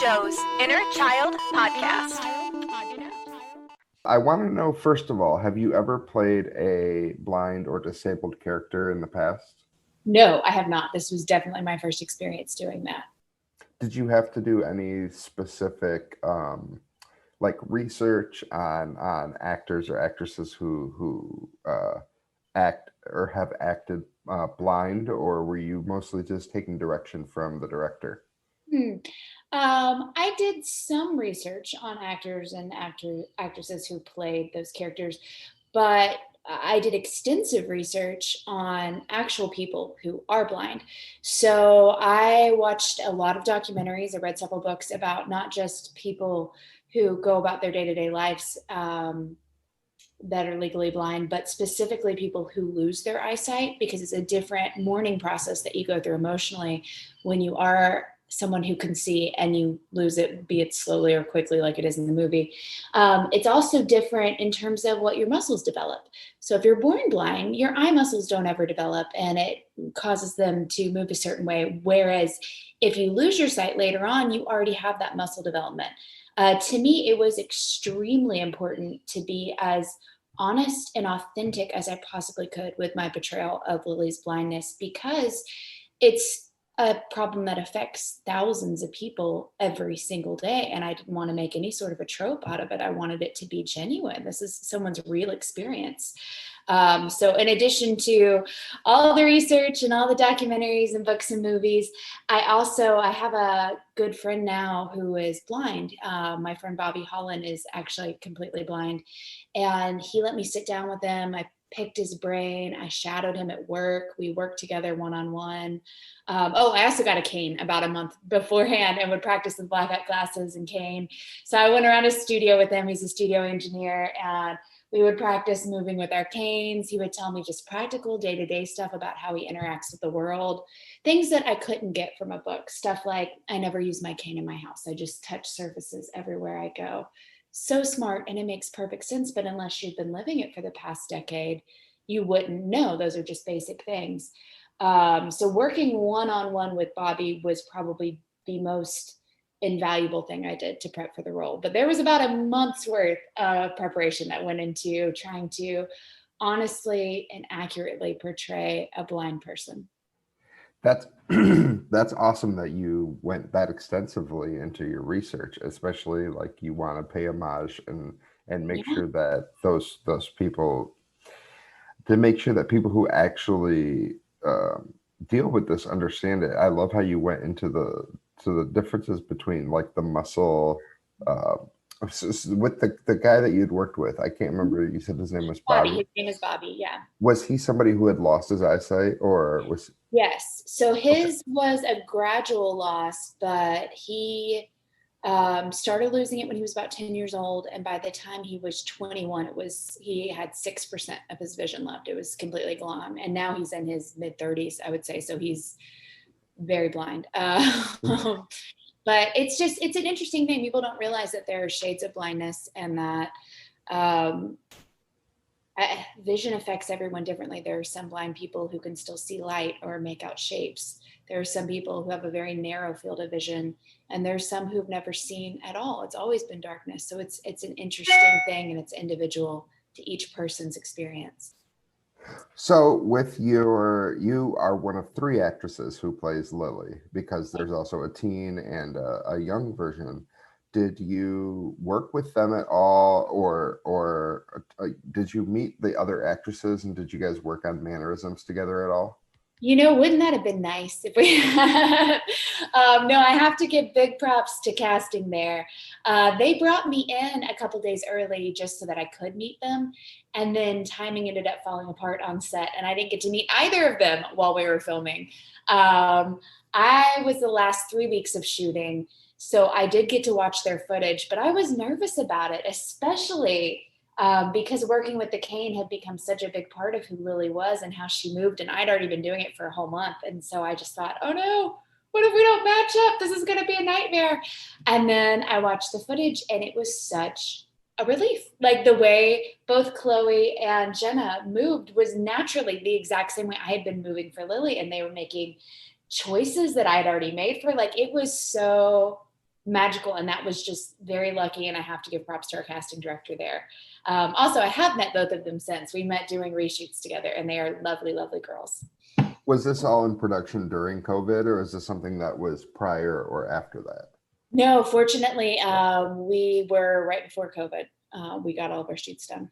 Joe's Inner Child Podcast. I want to know, first of all, have you ever played a blind or disabled character in the past? No, I have not. This was definitely my first experience doing that. Did you have to do any specific like research on actors or actresses who act or have acted blind, or were you mostly just taking direction from the director? Hmm. I did some research on actors and actresses who played those characters, but I did extensive research on actual people who are blind. So I watched a lot of documentaries. I read several books about not just people who go about their day-to-day lives that are legally blind, but specifically people who lose their eyesight, because it's a different mourning process that you go through emotionally when you are someone who can see and you lose it, be it slowly or quickly like it is in the movie. It's also different in terms of what your muscles develop. So if you're born blind, your eye muscles don't ever develop and it causes them to move a certain way. Whereas if you lose your sight later on, you already have that muscle development. To me, it was extremely important to be as honest and authentic as I possibly could with my portrayal of Lily's blindness, because it's a problem that affects thousands of people every single day. And I didn't want to make any sort of a trope out of it. I wanted it to be genuine. This is someone's real experience. So in addition to all the research and all the documentaries and books and movies, I have a good friend now who is blind. My friend Bobby Holland is actually completely blind, and he let me sit down with him. I picked his brain. I shadowed him at work. We worked together one-on-one. I also got a cane about a month beforehand and would practice with blackout glasses and cane. So I went around his studio with him. He's a studio engineer, and we would practice moving with our canes. He would tell me just practical day-to-day stuff about how he interacts with the world, things that I couldn't get from a book. Stuff like, I never use my cane in my house. I just touch surfaces everywhere I go. So smart, and it makes perfect sense. But unless you've been living it for the past decade, you wouldn't know. Those are just basic things. So working one-on-one with Bobby was probably the most invaluable thing I did to prep for the role. But there was about a month's worth of preparation that went into trying to honestly and accurately portray a blind person. That's that's awesome that you went that extensively into your research, especially like you want to pay homage and make Yeah. sure that those people to make sure that people who actually deal with this understand it. I love how you went into the differences between like the muscle uh, with the guy that you'd worked with. I can't remember. You said his name was Bobby, Bobby. his name is Bobby. Yeah. Was he somebody who had lost his eyesight, or was Yes. So okay? his was a gradual loss, but he started losing it when he was about 10 years old. And by the time he was 21, he had 6% of his vision left. It was completely gone. And now he's in his mid 30s, I would say. So he's very blind. But it's an interesting thing. People don't realize that there are shades of blindness, and that um, vision affects everyone differently. There are some blind people who can still see light or make out shapes. There are some people who have a very narrow field of vision, and there's some who've never seen at all. It's always been darkness. So it's an interesting thing, and it's individual to each person's experience. So you are one of three actresses who plays Lily, because there's also a teen and a young version. Did you work with them at all, or did you meet the other actresses, and did you guys work on mannerisms together at all? Wouldn't that have been nice if we no, I have to give big props to casting there. They brought me in a couple days early just so that I could meet them. And then timing ended up falling apart on set, and I didn't get to meet either of them while we were filming. I was the last 3 weeks of shooting, so I did get to watch their footage, but I was nervous about it, especially because working with the cane had become such a big part of who Lily was and how she moved. And I'd already been doing it for a whole month. And so I just thought, oh no, what if we don't match up? This is going to be a nightmare. And then I watched the footage, and it was such a relief. Like the way both Chloe and Jenna moved was naturally the exact same way I had been moving for Lily. And they were making choices that I had already made for. Like, it was so magical, and that was just very lucky, and I have to give props to our casting director there. Also, I have met both of them since. We met doing reshoots together, and they are lovely, lovely girls. Was this all in production during COVID, or is this something that was prior or after that? No, fortunately, we were right before COVID. We got all of our shoots done.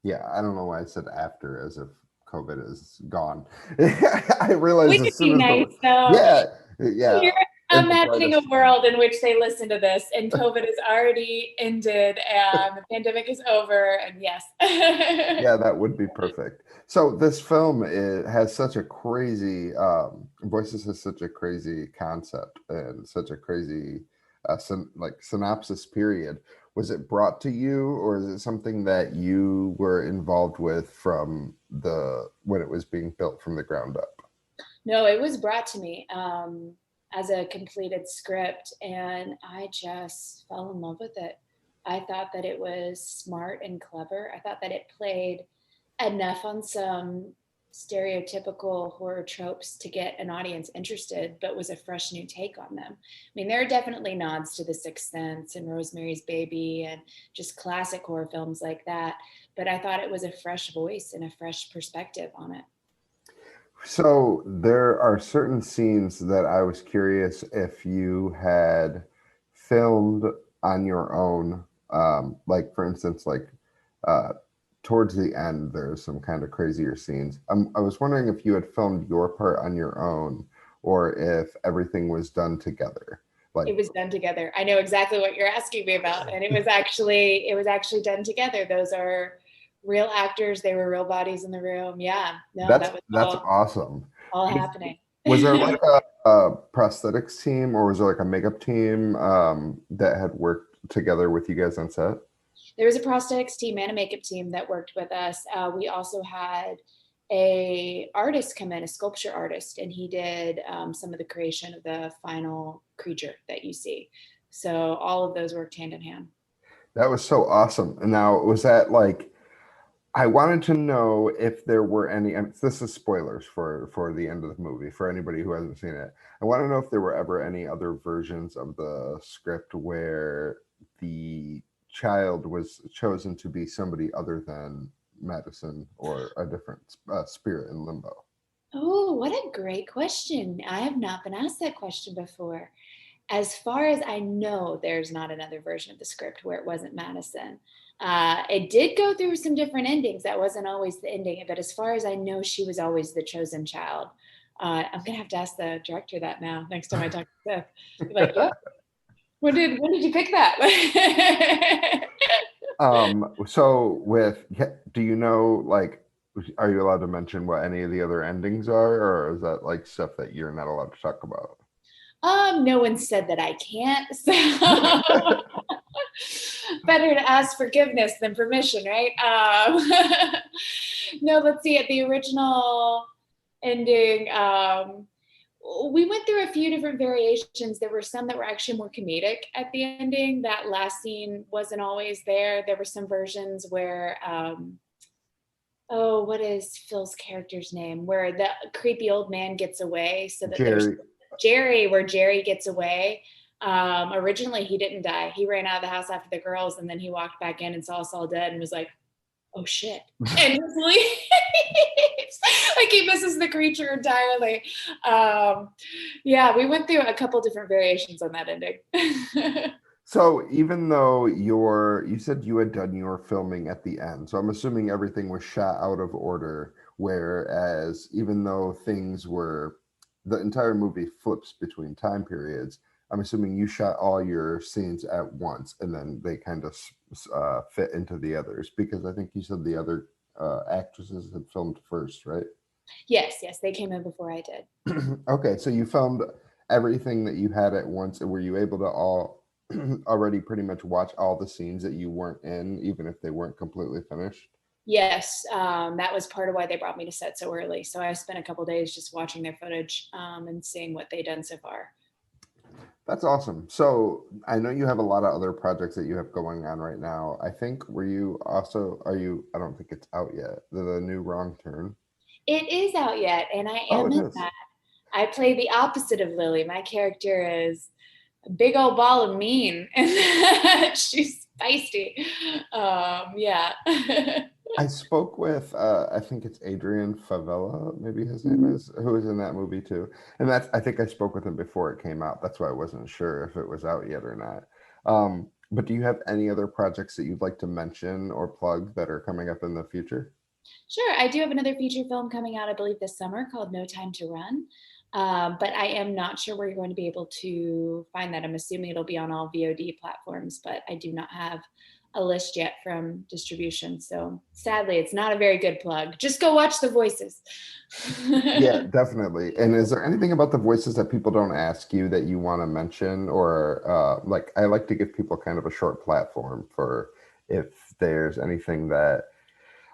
Yeah, I don't know why I said after, as if COVID is gone. I realized Would as it be soon as nice though? yeah. You're in the imagining a brightest- world in which they listen to this and COVID has already ended and the pandemic is over, and yes. Yeah, that would be perfect. So this film, it has such a crazy Voices has such a crazy concept and such a crazy synopsis period. Was it brought to you, or is it something that you were involved with from the when it was being built from the ground up? No, it was brought to me as a completed script, and I just fell in love with it. I thought that it was smart and clever. I thought that it played enough on some stereotypical horror tropes to get an audience interested, but was a fresh new take on them. I mean, there are definitely nods to The Sixth Sense and Rosemary's Baby and just classic horror films like that, but I thought it was a fresh voice and a fresh perspective on it. So there are certain scenes that I was curious if you had filmed on your own. Like for instance, uh, towards the end, there's some kind of crazier scenes. I was wondering if you had filmed your part on your own, or if everything was done together. It was done together. I know exactly what you're asking me about, and it was actually done together. Those are real actors. They were real bodies in the room. Yeah, no, that's that was awesome. all happening. Was there like a prosthetics team, or was there like a makeup team that had worked together with you guys on set? There was a prosthetics team and a makeup team that worked with us. We also had a artist come in, a sculpture artist, and he did some of the creation of the final creature that you see. So all of those worked hand in hand. That was so awesome. And now, was that like, I wanted to know if there were any, and this is spoilers for the end of the movie, for anybody who hasn't seen it. I want to know if there were ever any other versions of the script where the child was chosen to be somebody other than Madison, or a different spirit in limbo. Oh, what a great question. I have not been asked that question before. As far as I know, there's not another version of the script where it wasn't Madison. It did go through some different endings. That wasn't always the ending, but as far as I know, she was always the chosen child. I'm gonna have to ask the director that now next time I talk to Seth. Be like, yep. When did you pick that? So do you know, like, are you allowed to mention what any of the other endings are, or is that like stuff that you're not allowed to talk about? No one said that I can't. So better to ask forgiveness than permission, right? No, let's see. At the original ending, we went through a few different variations. There were some that were actually more comedic at the ending. That last scene wasn't always there. There were some versions where, what is Phil's character's name? Where the creepy old man gets away, so that there's Jerry, where Jerry gets away. Originally, he didn't die. He ran out of the house after the girls, and then he walked back in and saw us all dead and was like, oh shit. And just leaves. Like he misses the creature entirely. Yeah, we went through a couple different variations on that ending. So even though you said you had done your filming at the end, so I'm assuming everything was shot out of order, whereas even though the entire movie flips between time periods, I'm assuming you shot all your scenes at once and then they kind of fit into the others, because I think you said the other actresses had filmed first, right? Yes, they came in before I did. Okay, so you filmed everything that you had at once, and were you able to already pretty much watch all the scenes that you weren't in, even if they weren't completely finished? Yes, that was part of why they brought me to set so early. So I spent a couple days just watching their footage and seeing what they'd done so far. That's awesome. So I know you have a lot of other projects that you have going on right now. I think, I don't think it's out yet, the new Wrong Turn? It is out yet, and I am in that. I play the opposite of Lilly. My character is big old ball of mean, and she's feisty. Yeah. I spoke with, I think it's Adrian Favela, maybe his name is, who was in that movie too. And I think I spoke with him before it came out. That's why I wasn't sure if it was out yet or not. But do you have any other projects that you'd like to mention or plug that are coming up in the future? Sure. I do have another feature film coming out, I believe, this summer called No Time to Run. But I am not sure where you're going to be able to find that. I'm assuming it'll be on all VOD platforms, but I do not have a list yet from distribution. So sadly, it's not a very good plug. Just go watch The Voices. Yeah, definitely. And is there anything about The Voices that people don't ask you that you want to mention? Or like, I like to give people kind of a short platform for if there's anything that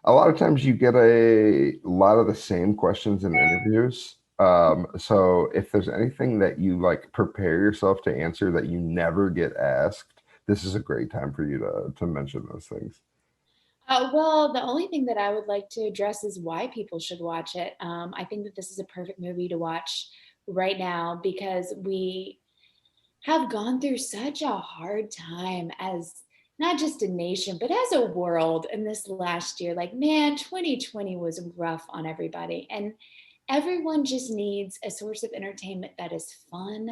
a lot of times you get a lot of the same questions in interviews. So if there's anything that you like prepare yourself to answer that you never get asked, this is a great time for you to mention those things. Well, the only thing that I would like to address is why people should watch it. I think that this is a perfect movie to watch right now because we have gone through such a hard time as not just a nation, but as a world in this last year. Like, man, 2020 was rough on everybody. And everyone just needs a source of entertainment that is fun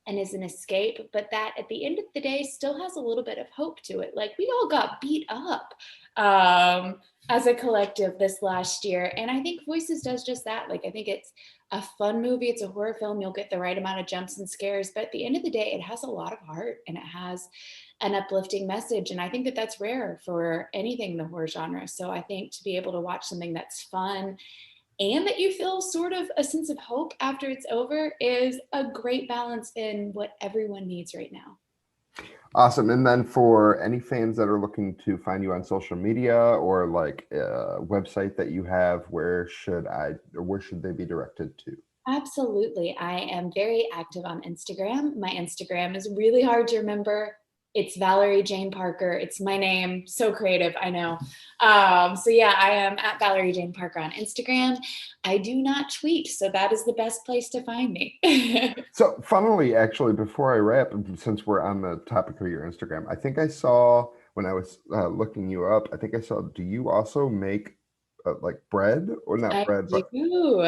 and is an escape, but that at the end of the day still has a little bit of hope to it. Like, we all got beat up as a collective this last year. And I think Voices does just that. Like, I think it's a fun movie. It's a horror film. You'll get the right amount of jumps and scares, but at the end of the day, it has a lot of heart and it has an uplifting message. And I think that that's rare for anything in the horror genre. So I think to be able to watch something that's fun and that you feel sort of a sense of hope after it's over is a great balance in what everyone needs right now. Awesome. And then for any fans that are looking to find you on social media or like a website that you have, where should they be directed to? Absolutely. I am very active on Instagram. My Instagram is really hard to remember. It's Valerie Jane Parker. It's my name. So creative, I know. So yeah, I am at Valerie Jane Parker on Instagram. I do not tweet, so that is the best place to find me. So funnily, actually, before I wrap, since we're on the topic of your Instagram, I think I saw when I was looking you up, I think I saw, do you also make like bread or not I bread, but do.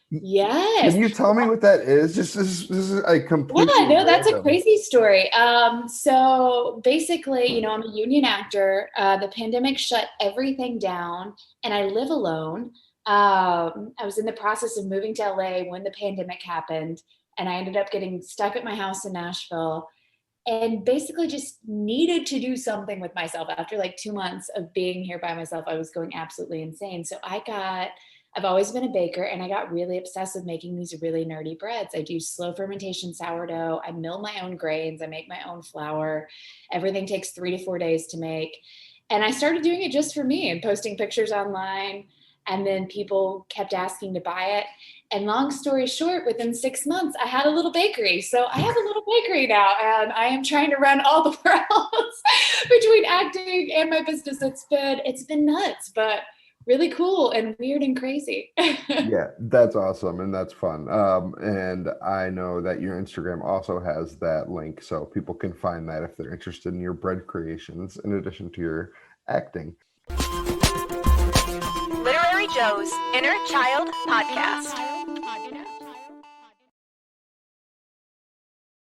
Yes. can you tell me what that is? Just this is a completely Yeah, no, that's a random. crazy story. So basically, I'm a union actor. The pandemic shut everything down, and I live alone. I was in the process of moving to LA when the pandemic happened, and I ended up getting stuck at my house in Nashville and basically just needed to do something with myself. After like 2 months of being here by myself, I was going absolutely insane. So I've always been a baker, and I got really obsessed with making these really nerdy breads. I do slow fermentation sourdough. I mill my own grains. I make my own flour. Everything takes 3 to 4 days to make. And I started doing it just for me and posting pictures online. And then people kept asking to buy it. And long story short, within 6 months, I had a little bakery. So I have a little bakery now, and I am trying to run all the worlds between acting and my business. It's been nuts, but really cool and weird and crazy. Yeah, that's awesome and that's fun. And I know that your Instagram also has that link, so people can find that if they're interested in your bread creations in addition to your acting. Literary Joe's Inner Child Podcast.